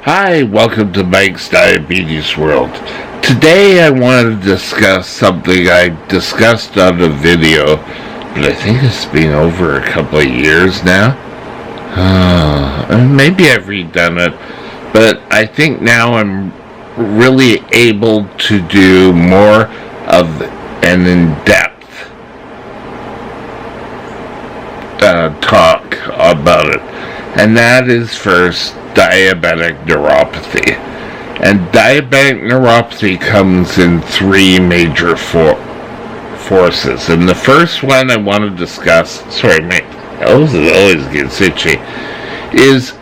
Hi, welcome to Mike's Diabetes World. Today I want to discuss something I discussed on a video, but I think it's been over a couple of years now. Maybe I've redone it, but I think now I'm really able to do more of an in-depth talk about it. And that is first diabetic neuropathy. And diabetic neuropathy comes in three major forces. And the first one I want to discuss, sorry, my nose always gets itchy, is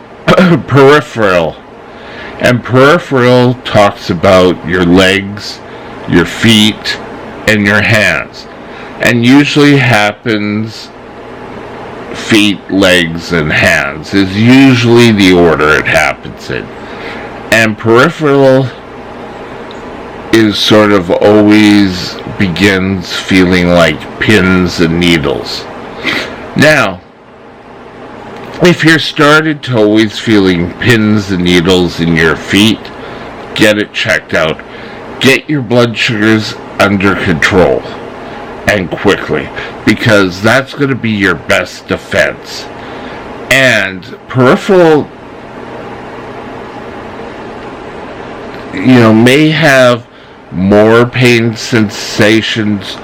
peripheral. And peripheral talks about your legs, your feet, and your hands. And usually happens feet, legs, and hands is usually the order it happens in. And peripheral is sort of always begins feeling like pins and needles. Now, if you're started to always feeling pins and needles in your feet, get it checked out. Get your blood sugars under control. And quickly, because that's going to be your best defense. And peripheral, may have more pain sensations,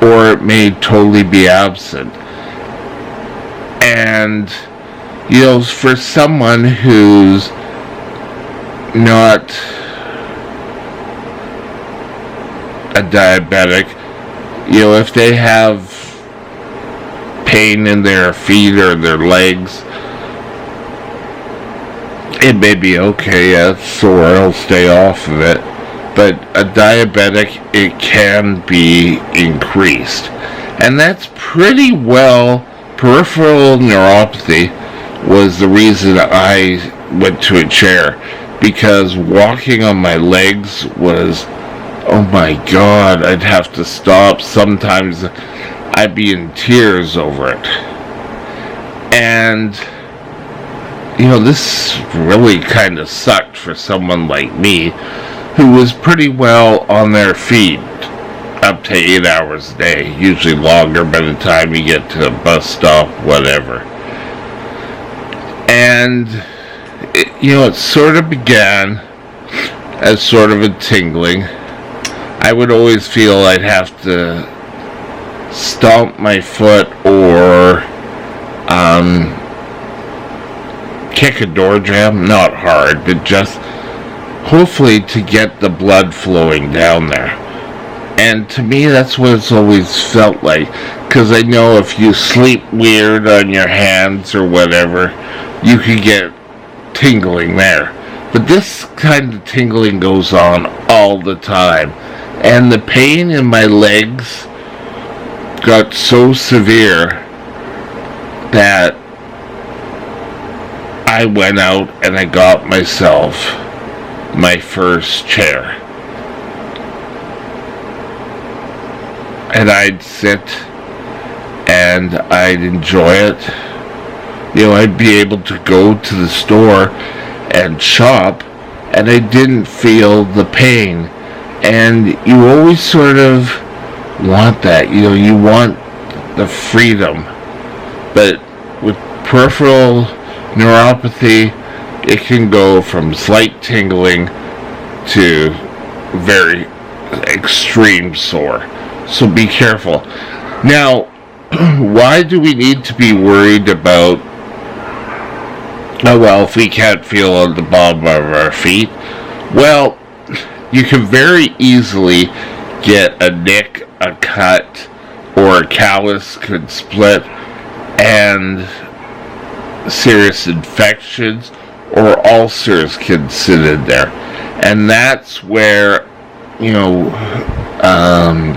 or it may totally be absent. And, for someone who's not a diabetic, if they have pain in their feet or their legs, it may be okay, it's sore, I'll stay off of it. But a diabetic, it can be increased. And that's pretty well, peripheral neuropathy was the reason I went to a chair. Because walking on my legs was, oh my God, I'd have to stop. Sometimes I'd be in tears over it. And, this really kind of sucked for someone like me who was pretty well on their feet up to 8 hours a day, usually longer by the time you get to a bus stop, whatever. And, it sort of began as sort of a tingling. I would always feel I'd have to stomp my foot or kick a door jamb, not hard, but just hopefully to get the blood flowing down there. And to me, that's what it's always felt like, because I know if you sleep weird on your hands or whatever, you could get tingling there. But this kind of tingling goes on all the time. And the pain in my legs got so severe that I went out and I got myself my first chair. And I'd sit and I'd enjoy it I'd be able to go to the store and shop, and I didn't feel the pain. And you always sort of want that. You want the freedom. But with peripheral neuropathy, it can go from slight tingling to very extreme sore. So be careful. Now, why do we need to be worried about, if we can't feel on the bottom of our feet? Well, you can very easily get a nick, a cut, or a callus could split, and serious infections or ulcers can sit in there. And that's where,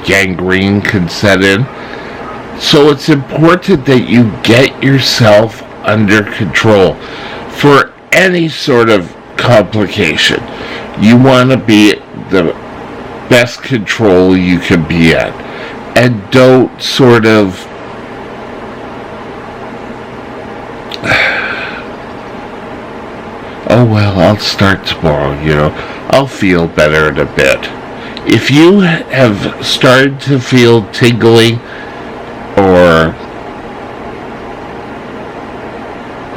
gangrene can set in. So it's important that you get yourself under control for any sort of complication. You want to be the best control you can be at. And don't sort of I'll start tomorrow, I'll feel better in a bit. If you have started to feel tingling or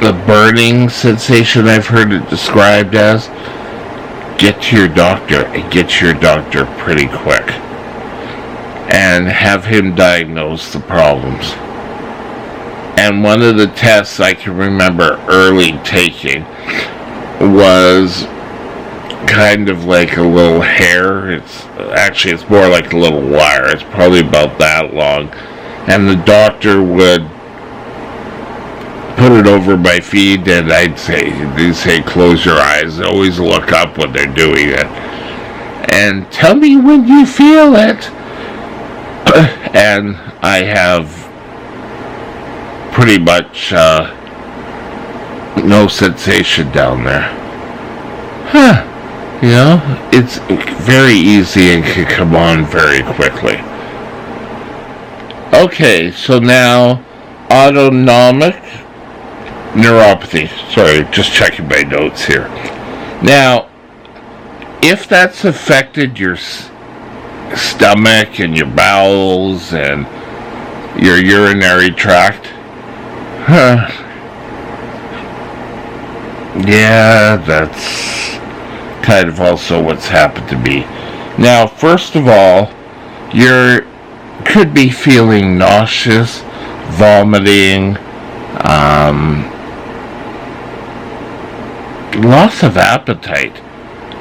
the burning sensation I've heard it described as, get to your doctor, and get to your doctor pretty quick. And have him diagnose the problems. And one of the tests I can remember early taking was kind of like a little hair. It's more like a little wire. It's probably about that long. And the doctor would put it over my feet, and they'd say, close your eyes. Always look up when they're doing it. And tell me when you feel it. And I have pretty much no sensation down there. It's very easy and can come on very quickly. Okay, so now autonomic neuropathy. Sorry, just checking my notes here. Now, if that's affected your stomach and your bowels and your urinary tract, yeah, that's kind of also what's happened to me. Now, first of all, you could be feeling nauseous, vomiting, loss of appetite.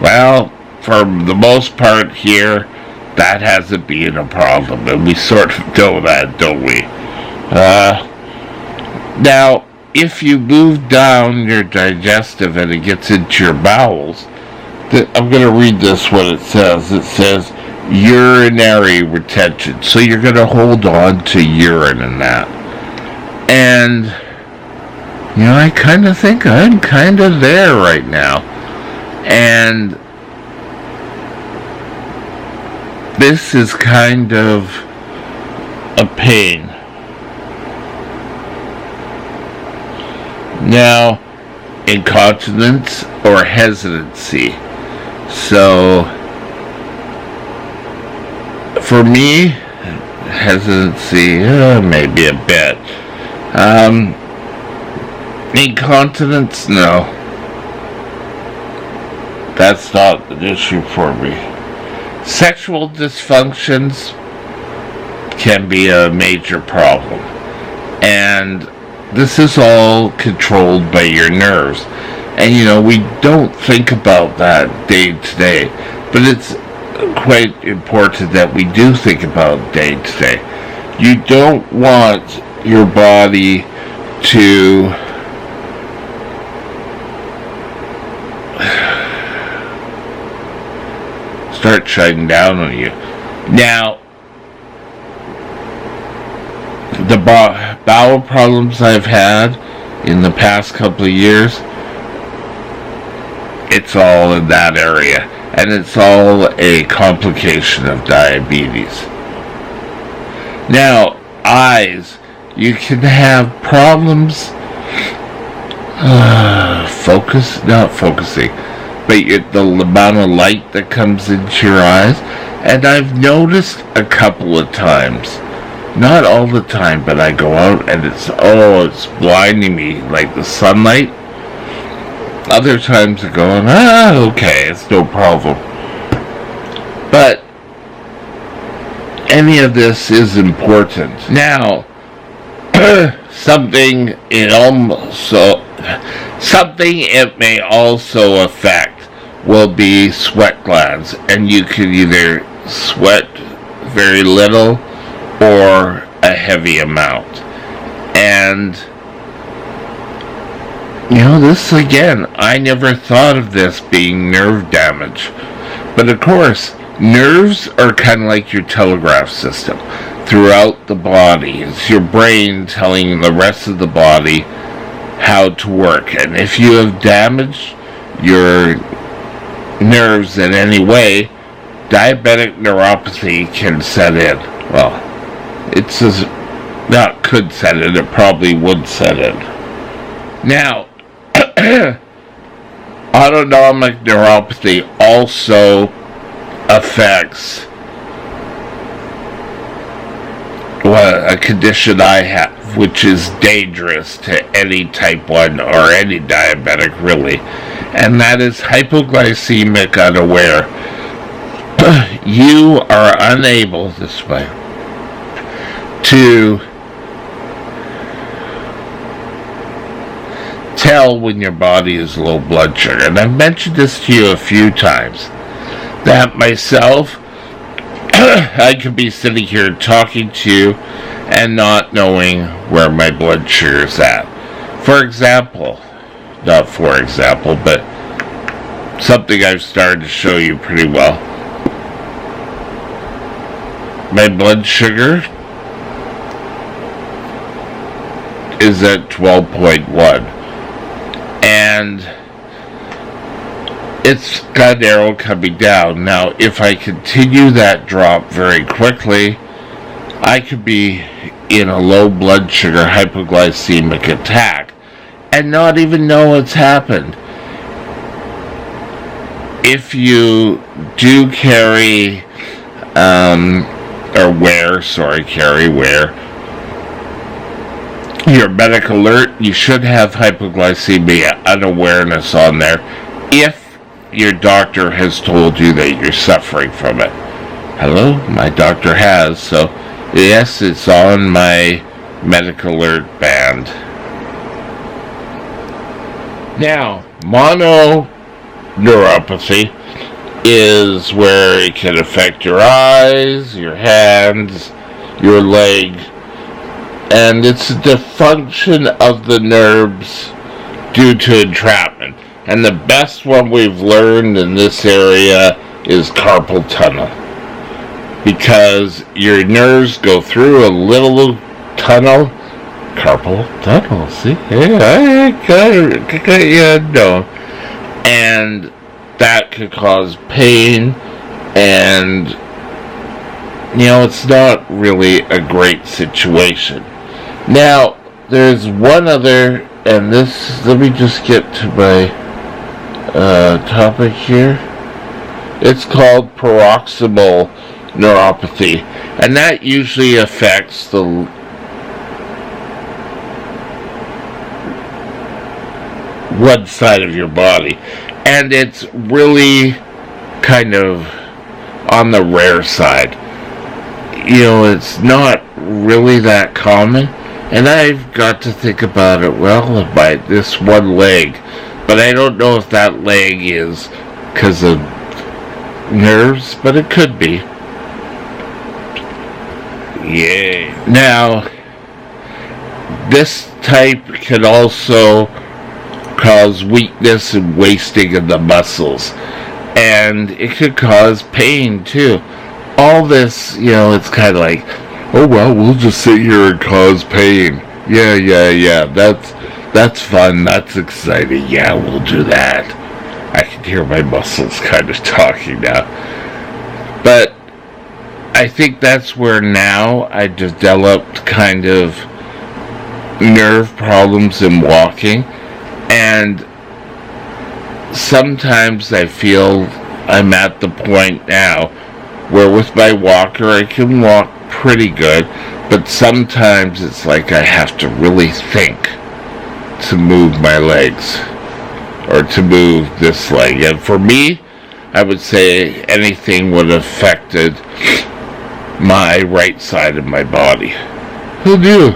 Well, for the most part here, that hasn't been a problem, and we sort of know that, don't we? Now, if you move down your digestive and it gets into your bowels, I'm going to read this what it says. It says urinary retention. So you're going to hold on to urine in that. And, I kind of think I'm kind of there right now. And this is kind of a pain. Now, incontinence or hesitancy. So, for me, hesitancy, maybe a bit. Incontinence, no. That's not an issue for me. Sexual dysfunctions can be a major problem. And this is all controlled by your nerves. And, we don't think about that day to day. But it's quite important that we do think about day to day. You don't want your body to start shutting down on you. Now, the bowel problems I've had in the past couple of years, it's all in that area, and it's all a complication of diabetes. Now, eyes, you can have problems not focusing, but the amount of light that comes into your eyes. And I've noticed a couple of times, not all the time, but I go out and it's blinding me, like the sunlight. Other times I'm going, okay, it's no problem. But any of this is important. Now, something it may also affect will be sweat glands, and you could either sweat very little or a heavy amount. And this again, I never thought of this being nerve damage, but of course nerves are kind of like your telegraph system throughout the body. It's your brain telling the rest of the body how to work, and if you have damaged your nerves in any way, diabetic neuropathy can set in. Well, it says not could set in, it probably would set in. Now, autonomic neuropathy also affects a condition I have, which is dangerous to any type 1 or any diabetic really, and that is hypoglycemic unaware. You are unable this way to tell when your body is low blood sugar. And I've mentioned this to you a few times, that myself, I could be sitting here talking to you and not knowing where my blood sugar is at. Not for example, but something I've started to show you pretty well. My blood sugar is at 12.1, and it's got an arrow coming down. Now, if I continue that drop very quickly, I could be in a low blood sugar hypoglycemic attack and not even know it's happened. If you do carry wear your medical alert, you should have hypoglycemia unawareness on there if your doctor has told you that you're suffering from it. Hello, my doctor has, so yes, it's on my medical alert band. Now, mononeuropathy is where it can affect your eyes, your hands, your leg, and it's a dysfunction of the nerves due to entrapment. And the best one we've learned in this area is carpal tunnel, because your nerves go through a little tunnel. Carpal tunnel, see? Yeah, and that could cause pain, and it's not really a great situation. Now, there's one other, and this, let me just get to my topic here. It's called paroxysmal neuropathy, and that usually affects the one side of your body, and it's really kind of on the rare side. It's not really that common, and I've got to think about it, well, by this one leg, but I don't know if that leg is because of nerves, but it could be. Yay. Now, this type can also cause weakness and wasting of the muscles, and it could cause pain too. All this, it's kind of like, oh well, we'll just sit here and cause pain. Yeah, that's fun, that's exciting, yeah, we'll do that. I can hear my muscles kind of talking now. But I think that's where now I developed kind of nerve problems in walking. And sometimes I feel I'm at the point now where with my walker I can walk pretty good, but sometimes it's like I have to really think to move my legs or to move this leg. And for me, I would say anything would have affected my right side of my body. Who knew?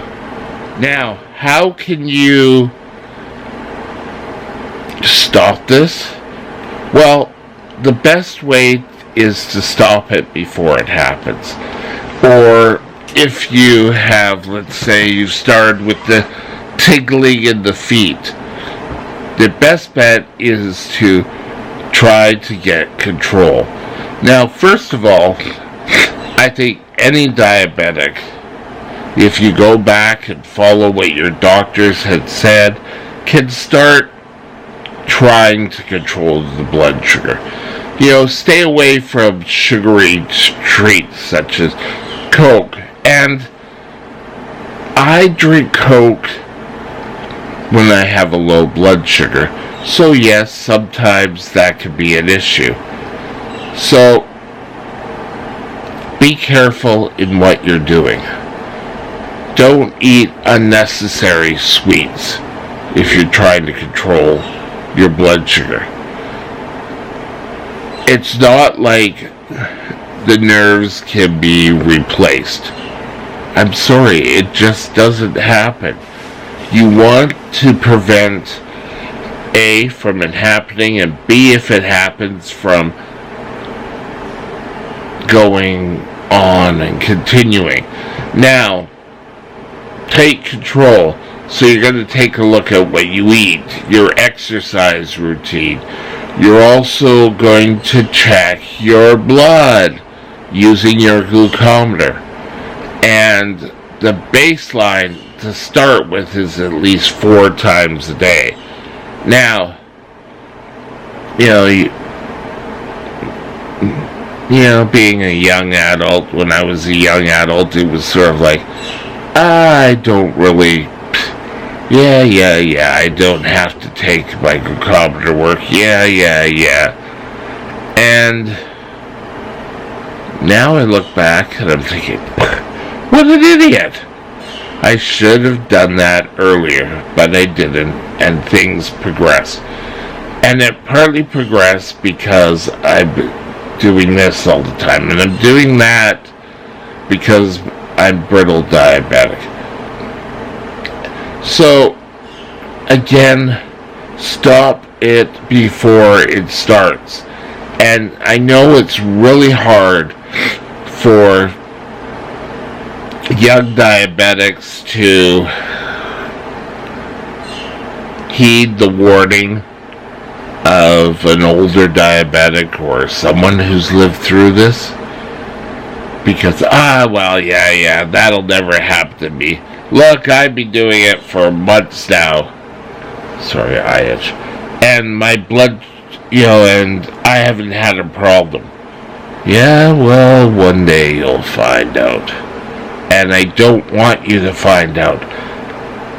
Now, how can you stop this? Well, the best way is to stop it before it happens. Or if you have, let's say you started with the tingling in the feet, the best bet is to try to get control. Now, first of all, I think any diabetic, if you go back and follow what your doctors had said, can start trying to control the blood sugar. Stay away from sugary treats such as Coke. And I drink Coke when I have a low blood sugar. So yes, sometimes that can be an issue. So be careful in what you're doing. Don't eat unnecessary sweets if you're trying to control your blood sugar. It's not like the nerves can be replaced. I'm sorry, it just doesn't happen. You want to prevent A, from it happening, and B, if it happens, from going on and continuing. Now, take control. So you're going to take a look at what you eat, your exercise routine. You're also going to check your blood using your glucometer. And the baseline to start with is at least 4 times a day. Now, being a young adult, when I was a young adult, it was sort of like, I don't really, I don't have to take my glucometer to work, and now I look back and I'm thinking, what an idiot! I should have done that earlier, but I didn't, and things progress. And it partly progressed because I'm doing this all the time, and I'm doing that because I'm brittle diabetic. So, again, stop it before it starts. And I know it's really hard for young diabetics to heed the warning of an older diabetic or someone who's lived through this, because that'll never happen to me. Look, I've been doing it for months now. Sorry, I itch. And my blood, and I haven't had a problem. Yeah, well, one day you'll find out. And I don't want you to find out.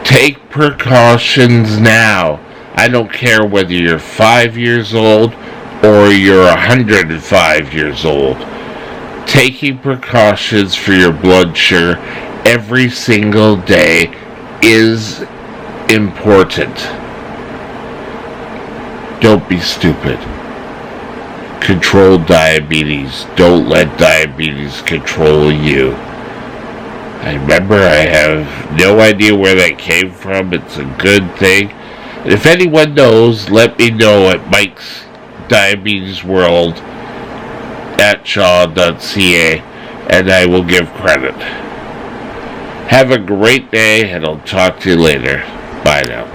Take precautions now. I don't care whether you're 5 years old or you're 105 years old. Taking precautions for your blood sugar every single day is important. Don't be stupid. Control diabetes. Don't let diabetes control you. I remember I have no idea where that came from. It's a good thing. And if anyone knows, let me know at Mike's Diabetes World at shaw.ca, and I will give credit. Have a great day, and I'll talk to you later. Bye now.